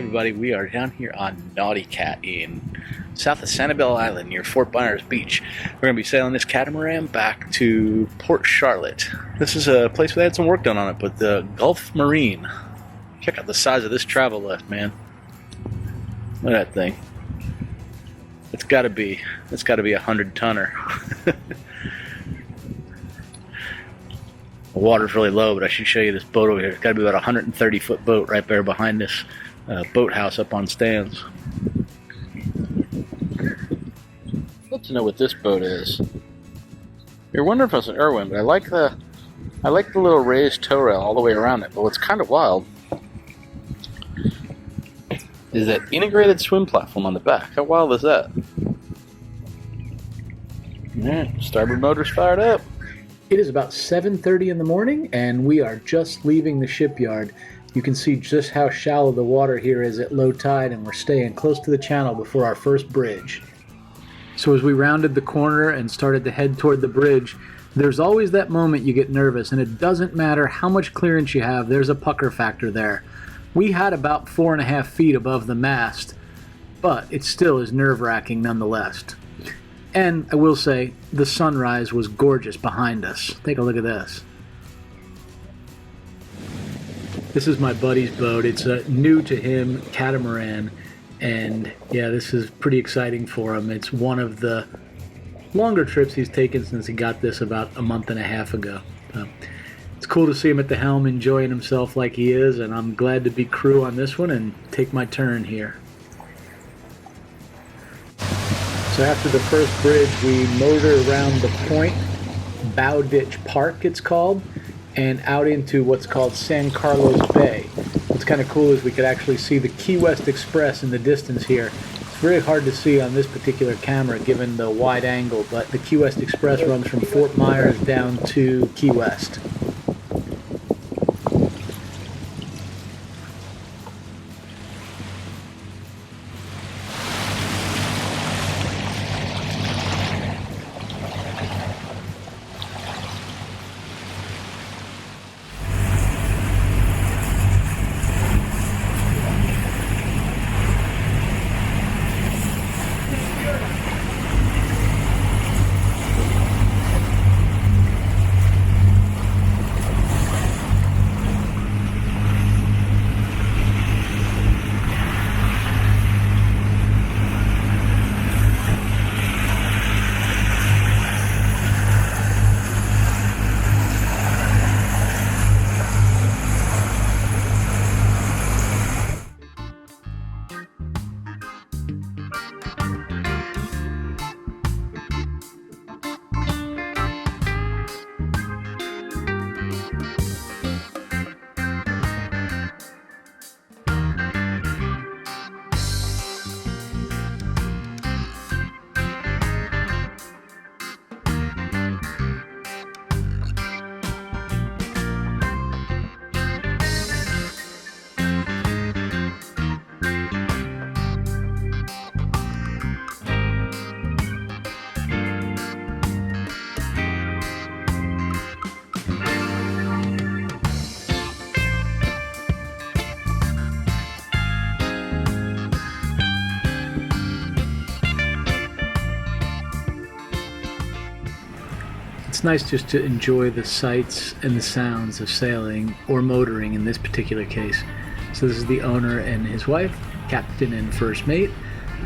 everybody, we are down here on Naughty Cat in south of Sanibel Island near Fort Myers Beach. We're going to be sailing this catamaran back to Port Charlotte. This is a place where they had some work done on it, but the Gulf Marine. Check out the size of this travel lift, man. Look at that thing. It's got to be a 100-tonner. The water's really low, but I should show you this boat over here. It's got to be about a 130-foot boat right there behind this boathouse up on stands. I'd love to know what this boat is. You're wondering if it's an Irwin, but I like the little raised tow rail all the way around it. But what's kind of wild is that integrated swim platform on the back. How wild is that? Alright, starboard motor's fired up. It is about 7:30 in the morning and we are just leaving the shipyard. You can see just how shallow the water here is at low tide, and we're staying close to the channel before our first bridge. So as we rounded the corner and started to head toward the bridge, there's always that moment you get nervous, and it doesn't matter how much clearance you have, there's a pucker factor there. We had about 4.5 feet above the mast, but it still is nerve-wracking nonetheless. And I will say, the sunrise was gorgeous behind us. Take a look at this. This is my buddy's boat. It's a new to him catamaran, and yeah, this is pretty exciting for him. It's one of the longer trips he's taken since he got this about a month and a half ago. It's cool to see him at the helm enjoying himself like he is, and I'm glad to be crew on this one and take my turn here. So after the first bridge, we motor around the point, Bow Ditch Park it's called, and out into what's called San Carlos Bay. What's kind of cool is we could actually see the Key West Express in the distance here. It's very hard to see on this particular camera given the wide angle, but the Key West Express runs from Fort Myers down to Key West. It's nice just to enjoy the sights and the sounds of sailing, or motoring in this particular case. So this is the owner and his wife, captain and first mate,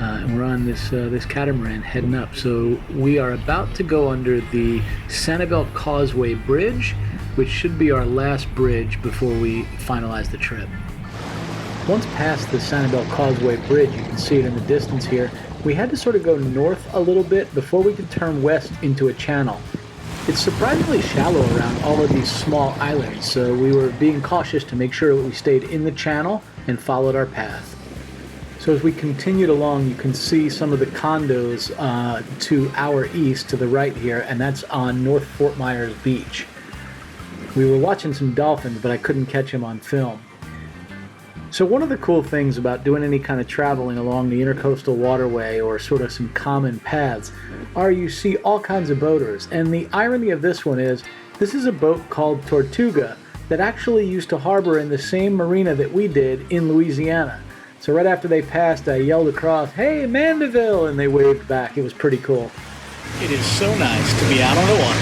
and we're on this catamaran heading up. So we are about to go under the Sanibel Causeway Bridge, which should be our last bridge before we finalize the trip. Once past the Sanibel Causeway Bridge, you can see it in the distance here, we had to sort of go north a little bit before we could turn west into a channel. It's surprisingly shallow around all of these small islands, so we were being cautious to make sure that we stayed in the channel and followed our path. So as we continued along, you can see some of the condos to our east, to the right here, and that's on North Fort Myers Beach. We were watching some dolphins, but I couldn't catch them on film. So one of the cool things about doing any kind of traveling along the intercoastal waterway or sort of some common paths are you see all kinds of boaters. And the irony of this one is, this is a boat called Tortuga that actually used to harbor in the same marina that we did in Louisiana. So right after they passed, I yelled across, "Hey, Mandeville!" and they waved back. It was pretty cool. It is so nice to be out on the water.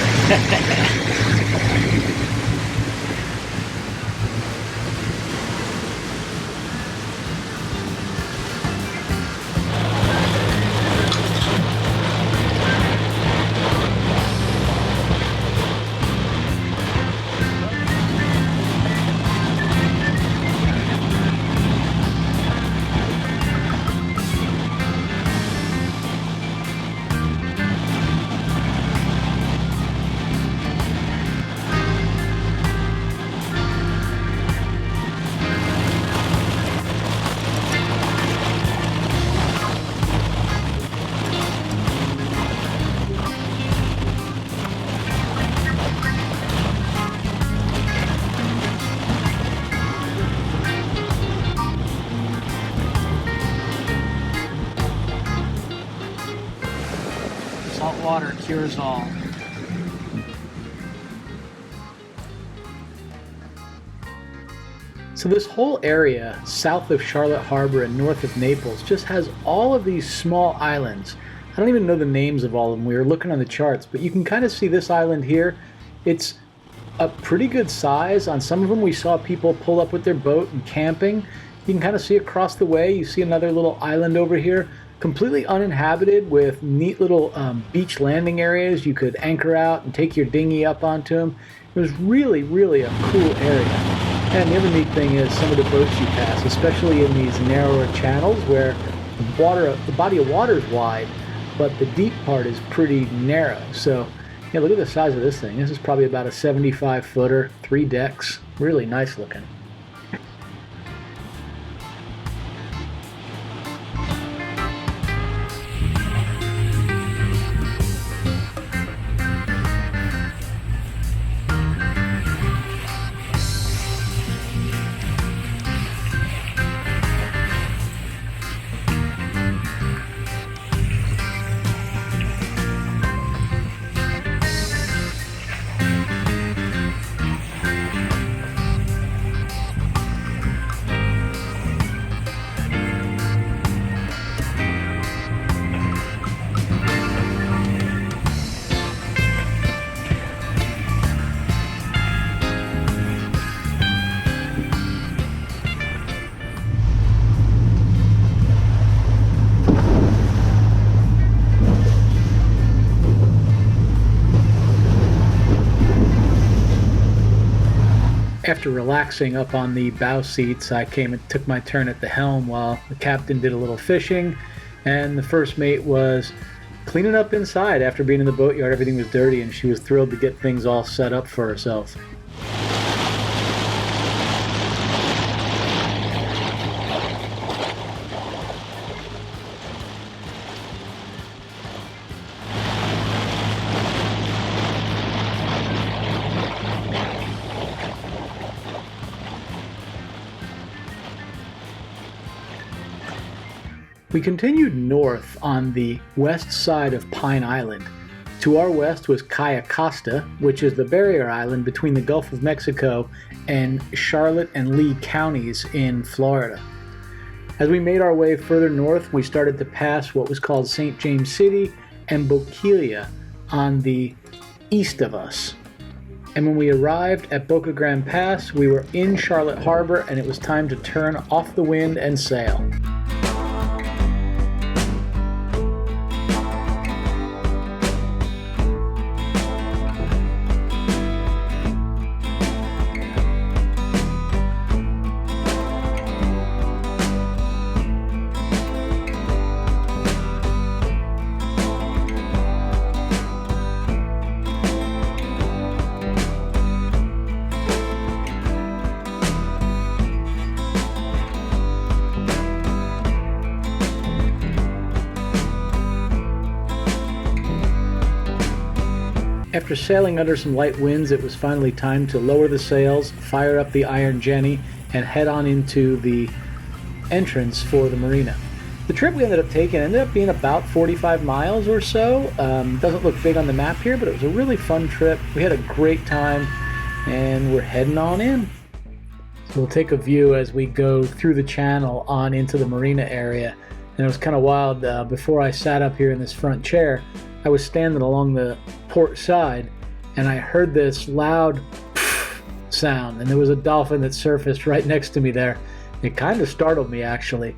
Salt water cures all. So this whole area south of Charlotte Harbor and north of Naples just has all of these small islands. I don't even know the names of all of them. We were looking on the charts, but you can kind of see this island here. It's a pretty good size. On some of them we saw people pull up with their boat and camping. You can kind of see across the way, you see another little island over here, completely uninhabited with neat little beach landing areas. You could anchor out and take your dinghy up onto them. It was really, really a cool area. And the other neat thing is some of the boats you pass, especially in these narrower channels where the body of water is wide, but the deep part is pretty narrow. So, yeah, look at the size of this thing. This is probably about a 75-footer, 3 decks, really nice looking. After relaxing up on the bow seats, I came and took my turn at the helm while the captain did a little fishing, and the first mate was cleaning up inside. After being in the boatyard, everything was dirty, and she was thrilled to get things all set up for herself. We continued north on the west side of Pine Island. To our west was Cayo Costa, which is the barrier island between the Gulf of Mexico and Charlotte and Lee counties in Florida. As we made our way further north, we started to pass what was called St. James City and Boquilla on the east of us. And when we arrived at Boca Grande Pass, we were in Charlotte Harbor, and it was time to turn off the wind and sail. After sailing under some light winds, it was finally time to lower the sails, fire up the iron jenny, and head on into the entrance for the marina. The trip we ended up taking ended up being about 45 miles or so. Doesn't look big on the map here, but it was a really fun trip. We had a great time, and we're heading on in. So we'll take a view as we go through the channel on into the marina area. And it was kind of wild. Before I sat up here in this front chair, I was standing along the port side, and I heard this loud sound, and there was a dolphin that surfaced right next to me there. It kind of startled me, actually.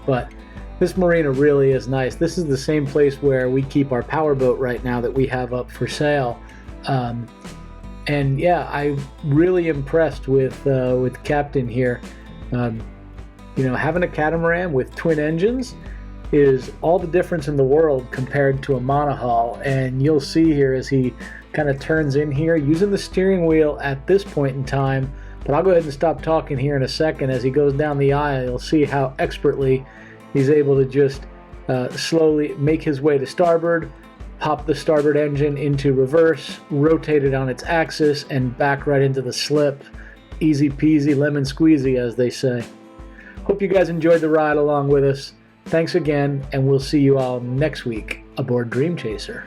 But this marina really is nice. This is the same place where we keep our powerboat right now that we have up for sale. And yeah, I'm really impressed with Captain here. You know, having a catamaran with twin engines is all the difference in the world compared to a monohull. And you'll see here as he kind of turns in here using the steering wheel at this point in time. But I'll go ahead and stop talking here in a second. As he goes down the aisle, you'll see how expertly he's able to just slowly make his way to starboard, pop the starboard engine into reverse, rotate it on its axis, and back right into the slip. Easy peasy lemon squeezy, as they say. Hope you guys enjoyed the ride along with us. Thanks again, and we'll see you all next week aboard Dream Chaser.